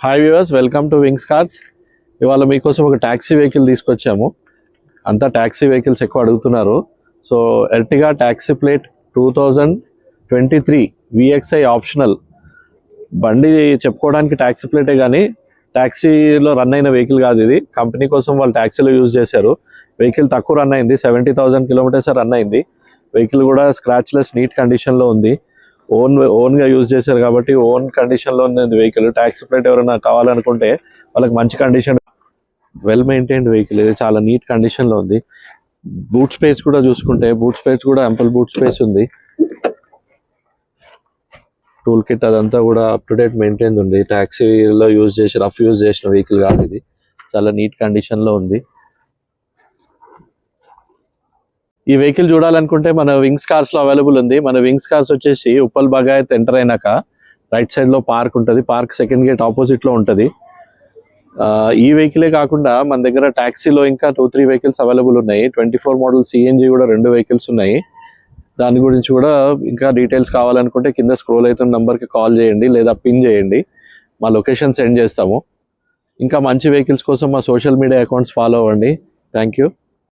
Hi viewers, welcome to wings cars. ఇవాళ మీకోసం ఒక ట్యాక్సీ వెహికల్ తీసుకొచ్చాము. అంతా ట్యాక్సీ వెహికల్స్ ఎక్కువ అడుగుతున్నారు. So Ertiga taxi plate 2023 VXI optional బండి. చెప్పుకోవడానికి ట్యాక్సీ ప్లేటే కానీ ట్యాక్సీలో రన్ అయిన వెహికల్ కాదు ఇది. కంపెనీ కోసం వాళ్ళు ట్యాక్సీలో యూజ్ చేశారు. వెహికల్ తక్కువ రన్ అయింది, 70,000 కిలోమీటర్స్ రన్ అయింది. వెహికల్ కూడా స్క్రాచ్లెస్ నీట్ కండిషన్లో ఉంది. ఓన్గా యూజ్ చేశారు కాబట్టి ఓన్ కండిషన్లో ఉంది వెహికల్. ట్యాక్సీ ప్లేట్ ఎవరైనా కావాలనుకుంటే వాళ్ళకి మంచి కండిషన్, వెల్ మెయింటైన్డ్ వెహికల్. ఇది చాలా నీట్ కండిషన్లో ఉంది. బూట్ స్పేస్ కూడా చూసుకుంటే బూట్ స్పేస్ కూడా అంపల్ బూట్ స్పేస్ ఉంది. టూల్ కిట్ అదంతా కూడా అప్ టు డేట్ మెయింటైన్ ఉంది. ట్యాక్సీలో యూజ్ చేసిన వెహికల్ కాదు ఇది. చాలా నీట్ కండిషన్లో ఉంది. ఈ వెహికల్ చూడాలనుకుంటే మన వింగ్స్ కార్స్లో అవైలబుల్ ఉంది. మన వింగ్స్ కార్స్ వచ్చేసి ఉప్పల్ బగాయత్ ఎంటర్ అయినాక రైట్ సైడ్లో పార్క్ ఉంటుంది. పార్క్ సెకండ్ గేట్ ఆపోజిట్లో ఉంటుంది. ఈ వెహికలే కాకుండా మన దగ్గర ట్యాక్సీలో ఇంకా 2-3 వెహికల్స్ అవైలబుల్ ఉన్నాయి. 24 మోడల్ CNG కూడా 2 వెహికల్స్ ఉన్నాయి. దాని గురించి కూడా ఇంకా డీటెయిల్స్ కావాలనుకుంటే కింద స్క్రోల్ అవుతున్న నెంబర్కి కాల్ చేయండి లేదా పిన్ చేయండి, మా లొకేషన్ సెండ్ చేస్తాము. ఇంకా మంచి వెహికల్స్ కోసం మా సోషల్ మీడియా అకౌంట్స్ ఫాలో అవ్వండి. Thank you.